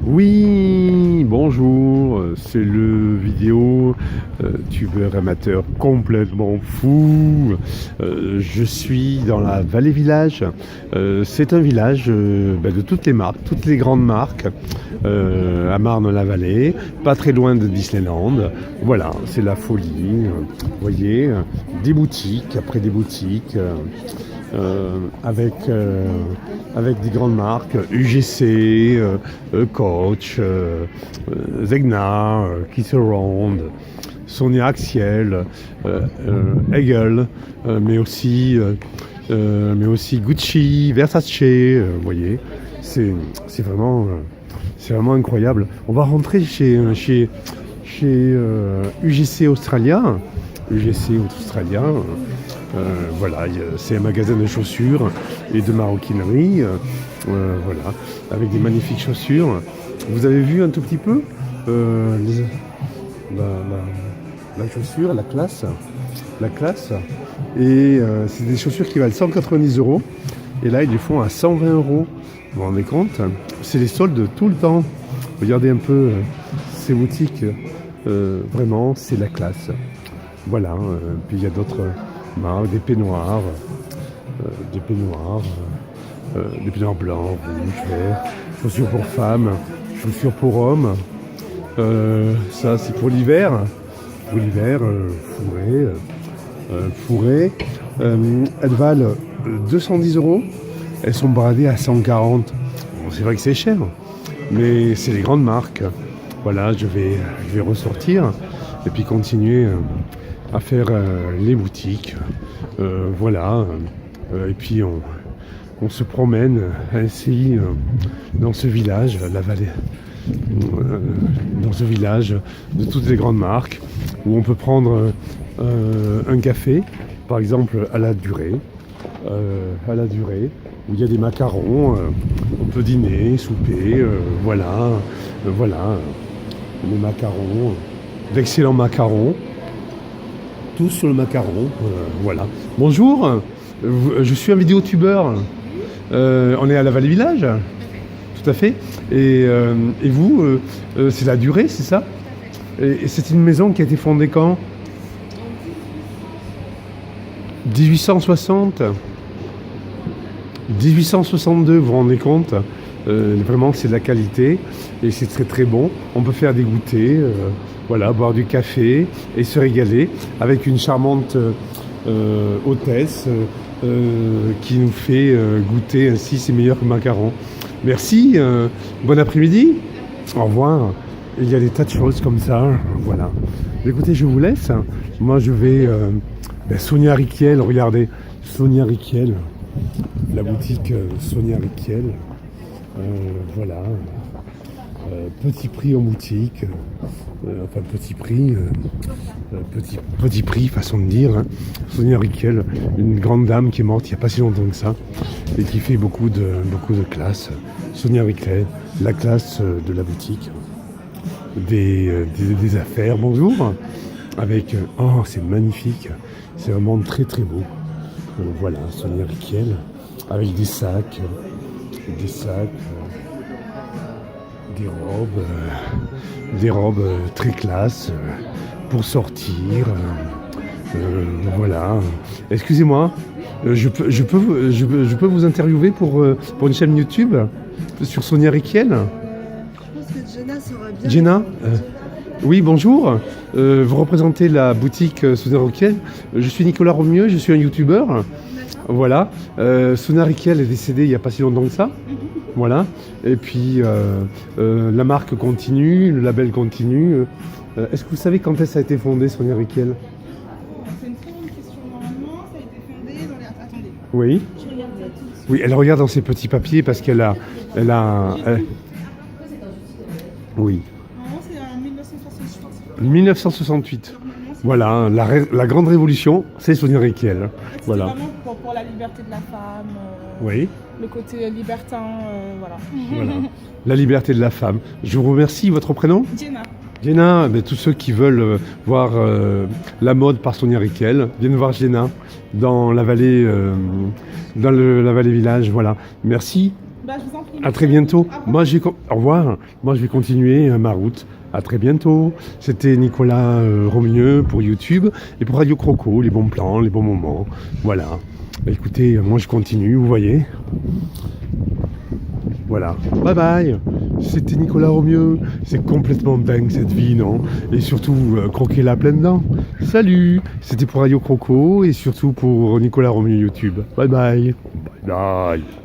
Oui, bonjour, c'est le vidéo tubeur amateur complètement fou. Je suis dans la Vallée Village. C'est un village de toutes les marques, toutes les grandes marques, à Marne-la-Vallée, pas très loin de Disneyland. Voilà, c'est la folie. Vous voyez, des boutiques après des boutiques. Avec des grandes marques, UGC, Coach, Zegna, Kiss Around, Sonia Axiel, Hegel, mais aussi Gucci, Versace, vous voyez, c'est vraiment incroyable. On va rentrer chez UGC Australia. Voilà, c'est un magasin de chaussures et de maroquinerie, voilà, avec des magnifiques chaussures. Vous avez vu un tout petit peu la chaussure, la classe. Et c'est des chaussures qui valent 190 €. Et là, ils les font à 120 €. Vous vous rendez compte? C'est les soldes tout le temps. Regardez un peu ces boutiques. Vraiment, c'est la classe. Voilà, puis il y a d'autres marques, des peignoirs blancs, rouges, verts, chaussures pour femmes, chaussures pour hommes. Ça, c'est pour l'hiver. Pour l'hiver, fourrées. Elles valent 210 €. Elles sont bradées à 140. Bon, c'est vrai que c'est cher, mais c'est les grandes marques. Voilà, je vais ressortir et puis continuer à faire les boutiques, voilà, et puis on se promène ainsi dans ce village, la vallée, dans ce village de toutes les grandes marques, où on peut prendre un café, par exemple à la durée, où il y a des macarons, on peut dîner, souper, voilà, les macarons, d'excellents macarons. Tous sur le macaron, voilà. Bonjour, je suis un vidéotubeur. On est à la Vallée Village, tout à fait. Et vous, c'est la durée, c'est ça? Et c'est une maison qui a été fondée quand? 1860, 1862, vous vous rendez compte? Vraiment, c'est de la qualité et c'est très très bon. On peut faire des goûters. Voilà, boire du café et se régaler avec une charmante hôtesse qui nous fait goûter ainsi ses meilleurs macarons. Merci, bon après-midi, au revoir. Il y a des tas de choses comme ça, voilà. Écoutez, je vous laisse. Moi, je vais... Sonia Rykiel, regardez, Sonia Rykiel, la boutique Sonia Rykiel, voilà. Petit prix en boutique, enfin petit prix, façon de dire. Sonia Rykiel, une grande dame qui est morte il n'y a pas si longtemps que ça et qui fait beaucoup de classe. Sonia Rykiel, la classe de la boutique, des affaires. Bonjour, avec oh c'est magnifique, c'est vraiment très très beau. Voilà, Sonia Rykiel, avec des sacs. Des robes très classe pour sortir. Voilà. Excusez-moi, je peux vous interviewer pour une chaîne YouTube sur Sonia Rykiel? Je pense que Jenna sera bien. Jenna, oui, bonjour. Vous représentez la boutique Sonia Rykiel. Je suis Nicolas Romieux, je suis un YouTubeur. Voilà. Sonia Rykiel est décédée il n'y a pas si longtemps que ça. Voilà. Et puis la marque continue, le label continue. Est-ce que vous savez quand est-ce que ça a été fondé, Sonia Rykiel? C'est une très bonne question. Normalement, ça a été fondé dans les... Attendez. Oui. Je regarde ça tout de suite. Oui, elle regarde dans ses petits papiers parce qu'elle a... Oui. Normalement, c'est en 1968, je pense. 1968. Voilà, la grande révolution, c'est Sonia Rykiel. C'est Voilà. vraiment pour la liberté de la femme, Oui. le côté libertin, voilà. Voilà. La liberté de la femme. Je vous remercie. Votre prénom? Jenna. Jenna, tous ceux qui veulent voir la mode par Sonia Rykiel, viennent voir Jenna dans la vallée, la vallée village. Voilà. Merci. Bah, je vous en prie. À très bientôt. Au revoir. Moi, au revoir. Moi, je vais continuer ma route. À très bientôt. C'était Nicolas Romieux pour YouTube et pour Radio Croco, les bons plans, les bons moments. Voilà. Écoutez, moi, je continue, vous voyez. Voilà. Bye bye. C'était Nicolas Romieux. C'est complètement dingue cette vie, non? Et surtout, croquez-la pleine dents. Salut. C'était pour Radio Croco et surtout pour Nicolas Romieux YouTube. Bye bye. Bye bye.